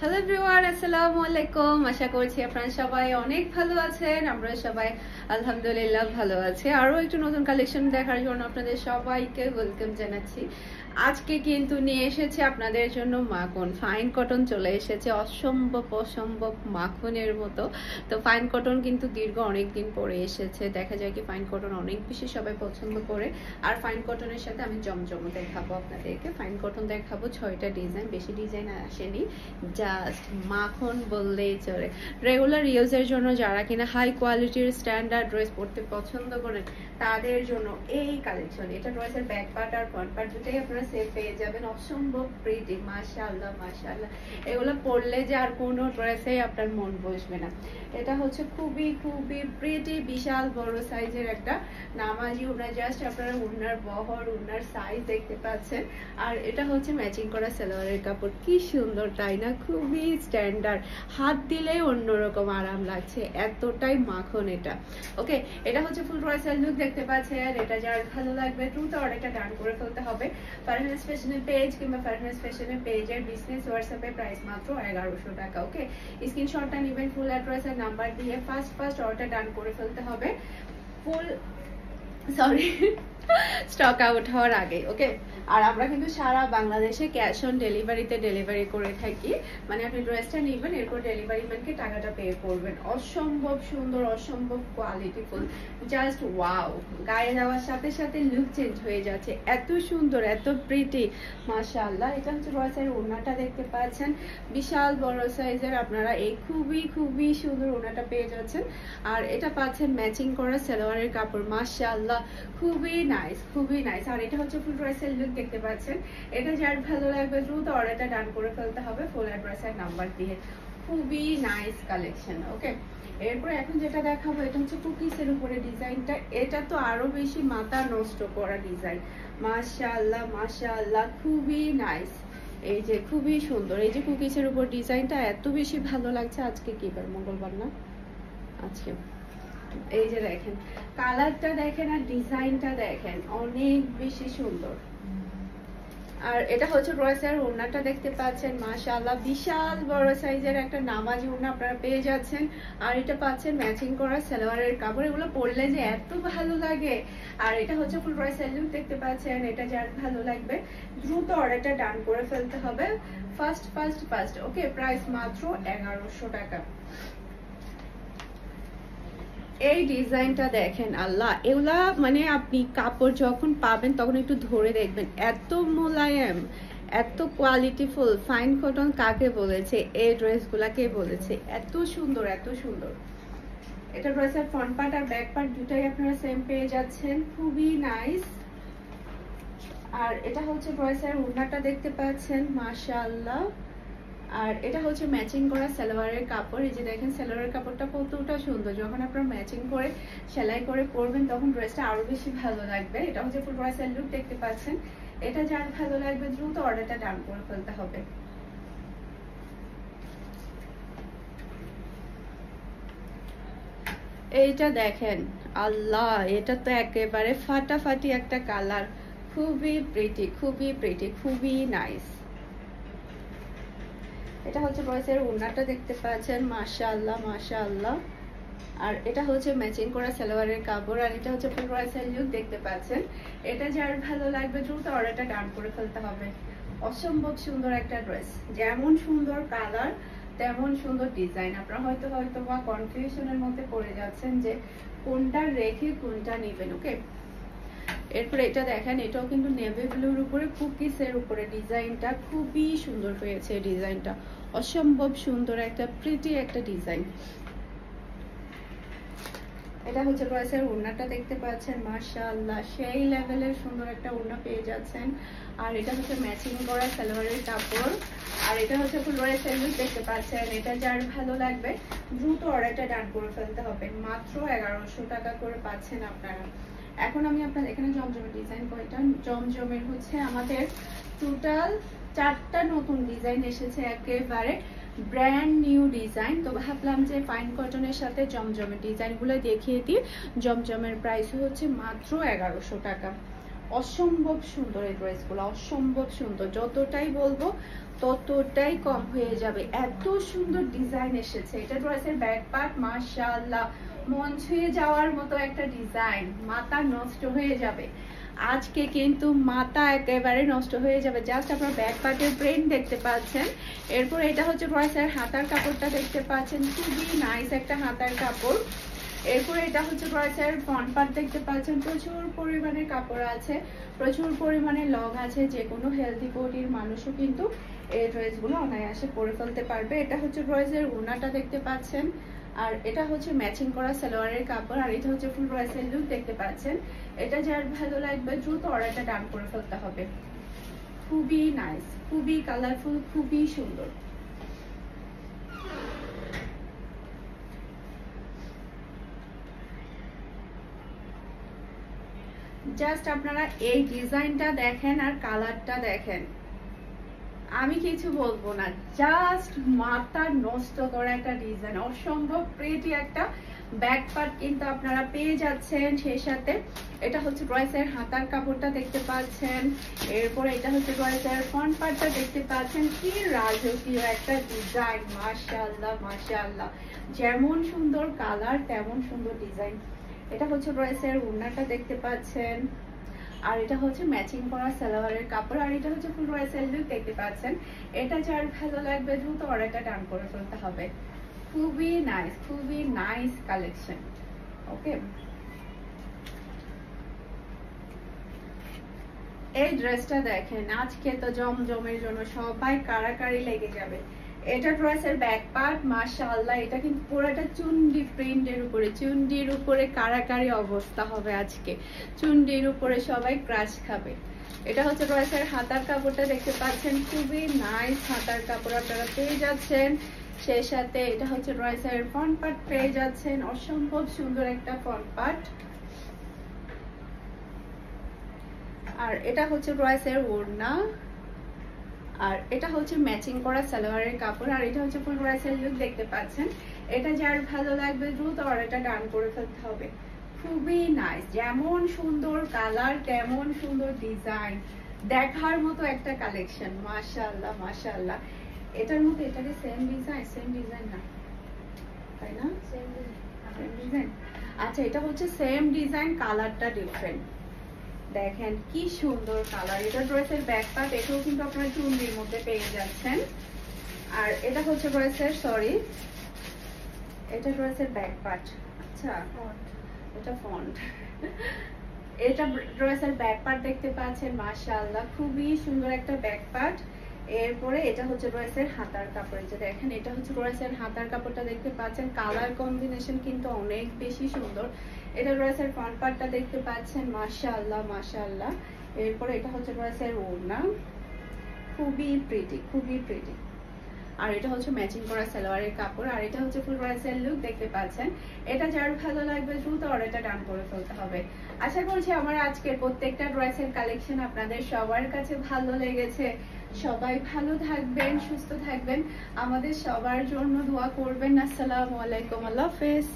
Hello everyone, আসসালামু আলাইকুম। আশা করছি আপনারা সবাই অনেক ভালো আছেন। আমরা সবাই আলহামদুলিল্লাহ ভালো আছি। আরো একটু নতুন কালেকশন দেখার জন্য আপনাদের সবাইকে ওয়েলকাম জানাচ্ছি। আজকে কিন্তু নিয়ে এসেছে আপনাদের জন্য মাখন, ফাইন কটন চলে এসেছে, অসম্ভব মাখনের মতো। তো ফাইন কটন কিন্তু দীর্ঘ অনেক দিন পরে এসেছে। দেখা যায় কি ফাইন কটন অনেক বেশি সবাই পছন্দ করে। আর ফাইন কটনের সাথে আমি জমজম দেখাবো আপনাদেরকে। ফাইন কটন দেখাবো 6টা ডিজাইন, বেশি ডিজাইন আসেনি, জাস্ট মাখন বললেই চলে। রেগুলার ইউজের জন্য যারা কিনা হাই কোয়ালিটির স্ট্যান্ডার্ড ড্রেস পরতে পছন্দ করেন তাদের জন্য এই কালেকশন। এটা ড্রেসের ব্যাক পার্ট আর ফ্রন্ট পার্ট দুটোই আপনারা সেট পেয়ে যাবেন। অসম্ভব প্রিটি, মাশাআল্লাহ মাশাআল্লাহ। এগুলো পরলে যে আর কোনো ড্রেসে আপনার মন বসবে না। এটা হচ্ছে খুবই প্রিটি, বিশাল বড় সাইজের একটা নামাজি ওড়না। জাস্ট আপনারা ওড়নার বহর, ওড়নার সাইজ দেখতে পাচ্ছেন। আর এটা হচ্ছে ম্যাচিং করা সালোয়ারের কাপড়। কি সুন্দর তাই না? খুবই স্ট্যান্ডার্ড, হাত দিলে অন্যরকম আরাম লাগছে, এতটাই মাখন এটা। ওকে, এটা হচ্ছে ফুল ড্রেসের লুক দেখতে পাচ্ছেন। এটা যার ভালো লাগবে দ্রুত অর্ডারটা ডান করে ফেলতে হবে। ফারহানাস ফ্যাশনের পেজ কিংবা ফারহানাস ফ্যাশনের পেজের বিজনেস হোয়াটসঅ্যাপে প্রাইস মাত্র 1100 টাকা। ওকে, স্ক্রিনশটটা নেবেন, ফুল অ্যাড্রেস আর নাম্বার দিয়ে ফার্স্ট অর্ডার ডান করে ফেলতে হবে ফুল স্টক আউট হওয়ার আগে। ওকে, আর আমরা কিন্তু সারা বাংলাদেশে ক্যাশ অন ডেলিভারিতে ডেলিভারি করে থাকি। মানে আপনি ড্রেসটা নেবেন, এরপর ডেলিভারি ম্যানকে টাকাটা পে করবেন। অসম্ভব সুন্দর, অসম্ভব কোয়ালিটিফুল, জাস্ট ওয়াও। গায়ে যাওয়ার সাথে সাথে লুক চেঞ্জ হয়ে যাচ্ছে, এত সুন্দর, এত প্রিটি, মাশাআল্লাহ। এটা হচ্ছে ড্রেসের ওড়নাটা দেখতে পাচ্ছেন, বিশাল বড় সাইজের। আপনারা এই খুবই সুন্দর ওড়নাটা পেয়ে যাচ্ছেন। আর এটা পাচ্ছেন ম্যাচিং করা সালোয়ারের কাপড়, মাশাআল্লাহ, খুবই নাইস। আর এটা হচ্ছে ফুল ড্রেসের লুক দেখতে পাচ্ছেন। এটা যার ভালো লাগবে দ্রুত অর্ডারটা ডান করে ফেলতে হবে ফুল অ্যাড্রেস আর নাম্বার দিয়ে। খুবই নাইস কালেকশন। ওকে, এরপর এখন যেটা দেখাবো এটা হচ্ছে কুকিজের উপরে ডিজাইনটা। এটা তো আরো বেশি মাথা নষ্ট করা ডিজাইন, মাশাআল্লাহ, খুবই নাইস। এই যে খুবই সুন্দর, এই যে কুকিজের উপর ডিজাইনটা এত বেশি ভালো লাগছে। আজকে কি বার? মঙ্গলবার না আজকে? এই যে দেখেন কালারটা দেখেন আর ডিজাইনটা দেখেন, অনেক বেশি সুন্দর। আর এটা হচ্ছে ড্রেসের ওড়নাটা দেখতে পাচ্ছেন, মাশাআল্লাহ, বিশাল বড় সাইজের একটা নামাজি ওড়না আপনারা পেয়ে যাচ্ছেন। আর এটা পাচ্ছেন ম্যাচিং করা সালোয়ারের কাপড়। এগুলো পরলে যে এত ভালো লাগে। আর এটা হচ্ছে ফুল ড্রেসের লুক দেখতে পাচ্ছেন। এটা যার ভালো লাগবে দ্রুত অর্ডারটা ডান করে ফেলতে হবে ফার্স্ট। ওকে, প্রাইস মাত্র 1100 টাকা। এই ডিজাইনটা দেখেন, আল্লাহ, এগুলা মানে আপনি কাপড় যখন পাবেন তখন একটু ধরে দেখবেন, এত মোলায়েম, এত কোয়ালিটিফুল। ফাইন কটন কাকে বলেছে, এই ড্রেসগুলাকে বলেছে। এত সুন্দর। এটা ড্রেসের ফ্রন্ট পার্ট আর ব্যাক পার্ট দুটাই আপনারা সেম পেয়ে যাচ্ছেন, খুবই নাইস। আর এটা হচ্ছে ড্রেসের ওড়নাটা দেখতে পাচ্ছেন, মাশাআল্লাহ। আর এটা হচ্ছে ম্যাচিং করা সালোয়ারের কাপড়। এই যে দেখেন সালোয়ারের কাপড়টা কতটা সুন্দর, যখন আপনারা ম্যাচিং করে সেলাই করে পরবেন তখন ড্রেসটা আরো বেশি ভালো লাগবে। এটা হচ্ছে ফুল ড্রেসের লুক দেখতে পাচ্ছেন। এটা যার ভালো লাগবে দ্রুত অর্ডারটা ডান করে ফেলতে হবে। এইটা দেখেন, আল্লাহ, এটা তো একেবারে ফাটাফাটি একটা কালার, খুবই প্রিটি, খুবই নাইস। এটা হচ্ছে ড্রেসের ওড়নাটা দেখতে পাচ্ছেন, মাশাআল্লাহ। আর এটা হচ্ছে ম্যাচিং করা সালোয়ারের কাপড়। আর এটা হচ্ছে ফুল ড্রেসের লুক দেখতে পাচ্ছেন। এটা যার ভালো লাগবে দ্রুত অর্ডারটা ডান করে ফেলতে হবে। অসম্ভব সুন্দর একটা ড্রেস, যেমন সুন্দর কালার তেমন সুন্দর ডিজাইন। আপনারা হয়তো বা কনফিউশনের মধ্যে পড়ে যাচ্ছেন যে কোনটা রেখে কোনটা নেবেন। ওকে, এরপরে এটা দেখেন, এটাও কিন্তু নেভি ব্লুর উপরে কুকিজের উপরে ডিজাইনটা খুবই সুন্দর হয়েছে। ডিজাইনটা অসম্ভব সুন্দর, একটা প্রিটি একটা ডিজাইন। এটা হচ্ছে ড্রেসের ওড়নাটা দেখতে পাচ্ছেন, মাশাআল্লাহ, সেই লেভেলের সুন্দর একটা ওড়না পেয়ে যাচ্ছেন। আর এটা হচ্ছে ম্যাচিং করা সালোয়ারের কাপড়। আর এটা হচ্ছে ফুল ড্রেসের লুক দেখতে পাচ্ছেন। এটা যার ভালো লাগবে দ্রুত অর্ডারটা ডান করে ফেলতে হবে। মাত্র 1100 টাকা করে পাচ্ছেন আপনারা। এখন আমি আপনাদের এখানে জমজমের ডিজাইন কয়টা, জমজমের হচ্ছে আমাদের টোটাল 4টা নতুন ডিজাইন এসেছে, একেবারে ব্র্যান্ড নিউ ডিজাইন। তো ভাবলাম যে ফাইন কটনের সাথে জমজমের ডিজাইনগুলো দেখিয়ে দিই। জমজমের প্রাইস হচ্ছে মাত্র 1100 টাকা। অসম্ভব সুন্দর এই ড্রেসগুলো, অসম্ভব সুন্দর, যতটাই বলবো ততটাই কম হয়ে যাবে, এত সুন্দর ডিজাইন এসেছে। এটা ড্রেসের ব্যাক পার্ট মাশাআল্লাহ মন ছুঁয়ে যাওয়ার মতো একটা ডিজাইন, মাথা নষ্ট হয়ে যাবে আজকে, কিন্তু মাথা একেবারে নষ্ট হয়ে যাবে। জাস্ট আপনার ব্যাক পার্টের প্রিন্ট দেখতে পাচ্ছেন, এরপর এটা হচ্ছে ড্রেসের হাতার কাপড়টা দেখতে পাচ্ছেন, খুবই নাইস একটা হাতার কাপড়। এরপরে এটা হচ্ছে ড্রেসের ফ্রন্ট পার্ট দেখতে পাচ্ছেন, প্রচুর পরিমাণে কাপড় আছে, প্রচুর পরিমাণে লং আছে, যে কোনো হেলদি বডির মানুষও কিন্তু এই ড্রেসগুলো অনায়াসে পরে ফেলতে পারবে। এটা হচ্ছে ড্রেসের ওড়নাটা দেখতে পাচ্ছেন, আর এটা হচ্ছে ম্যাচিং করা সালোয়ারের কাপড়, আর এটা হচ্ছে ফুল ড্রেসের লুক দেখতে পাচ্ছেন। এটা যার ভালো লাগবে দ্রুত অর্ডারটা ডান করে ফেলতে হবে। খুবই নাইস, খুবই কালারফুল, খুবই সুন্দর। জাস্ট আপনারা এই ডিজাইনটা দেখেন আর কালারটা দেখেন, আমি কিছু বলবো না, জাস্ট মাথা নষ্ট করা একটা ডিজাইন, অসম্ভব প্রিটি একটা ব্যাক পার্ট কিন্তু আপনারা পেয়ে যাচ্ছেন। সেই সাথে এটা হচ্ছে ড্রেসের হাতার কাপড়টা দেখতে পাচ্ছেন, এরপরে এটা হচ্ছে ড্রেসের ফ্রন্ট পার্টটা দেখতে পাচ্ছেন। কি রাজকীয় একটা ডিজাইন, মাশাআল্লাহ মাশাআল্লাহ, যেমন সুন্দর কালার তেমন সুন্দর ডিজাইন। এটা হচ্ছে ড্রেসের ওড়নাটা দেখতে পাচ্ছেন, আর এটা হচ্ছে ম্যাচিং করা সালোয়ারের কাপড়, আর এটা হচ্ছে ফুল ড্রেসের লুক দেখতে পাচ্ছেন। এটা যার ভালো লাগবে দ্রুত অর্ডারটা ডান করে ফেলতে হবে। খুবই নাইস কালেকশন। ওকে, এই ড্রেসটা দেখেন, আজকে তো জমজমের জন্য সবাই কারাকারি লেগে যাবে। এটা ড্রেসের ব্যাক পার্ট মাশাআল্লাহ, এটা কিন্তু পুরোটা চুন্ডি প্রিন্টের উপরে, চুন্ডির উপরে কারাকারি অবস্থা হবে আজকে, চুন্ডির উপরে সবাই ক্রাশ খাবে। এটা হচ্ছে ড্রেসের হাতার কাপড়টা দেখতে পাচ্ছেন, খুবই নাইস হাতার কাপড় আপনারা পেয়ে যাচ্ছেন। সেই সাথে এটা হচ্ছে ড্রেসের ফ্রন্ট পার্ট পেয়ে যাচ্ছেন, অসম্ভব সুন্দর একটা ফ্রন্ট পার্ট। আর এটা হচ্ছে ড্রেসের ওড়না, আর এটা হচ্ছে ম্যাচিং করা সালোয়ারের কাপড়, আর এটা হচ্ছে ফুল ড্রেসের লুক দেখতে পাচ্ছেন। এটা যার ভালো লাগবে দ্রুত অর্ডারটা ডান করে ফেলতে হবে। খুবই নাইস, যেমন সুন্দর কালার তেমন সুন্দর ডিজাইন, দেখার মতো একটা কালেকশন, মাশাআল্লাহ মাশাআল্লাহ। এটার মধ্যে এটা কি সেম ডিজাইন না, তাই না? Same design. আচ্ছা, এটা হচ্ছে সেম ডিজাইন, কালারটা ডিফারেন্ট। দেখেন কি সুন্দর কালার। এটা ড্রেসের ব্যাক পার্ট, এটাও কিন্তু আপনারা চুন্ডির মধ্যে পেয়ে যাচ্ছেন। আর এটা হচ্ছে ড্রেসের এটা ড্রেসের ব্যাক পার্ট। আচ্ছা, এটা ফন্ট। এটা ড্রেসের ব্যাক পার্ট দেখতে পাচ্ছেন, মাশাআল্লাহ খুবই সুন্দর একটা ব্যাক পার্ট। এরপরে এটা হচ্ছে ড্রেসের হাতার কাপড়, যে দেখেন এটা হচ্ছে ড্রেসের হাতার কাপড়টা দেখতে পাচ্ছেন, কালার কম্বিনেশন কিন্তু অনেক বেশি সুন্দর। এটা ড্রেসের ফ্রন্ট পার্টটা দেখতে পাচ্ছেন, মাশাআল্লাহ মাশাআল্লাহ। এরপরে এটা হচ্ছে ড্রেসের ওড়না, খুবই প্রিটি। আর এটা হচ্ছে ম্যাচিং করা সালোয়ারের কাপড়, আর এটা হচ্ছে ফুল ড্রেসের লুক দেখতে পাচ্ছেন। এটা যার ভালো লাগবে দ্রুত অর্ডারটা ডান করে ফেলতে হবে। আশা করছি আমার আজকের প্রত্যেকটা ড্রেসের কালেকশন আপনাদের সবার কাছে ভালো লেগেছে। সবাই ভালো থাকবেন, সুস্থ থাকবেন, আমাদের সবার জন্য দোয়া করবেন। আসসালামু আলাইকুম, আল্লাহ হাফেজ।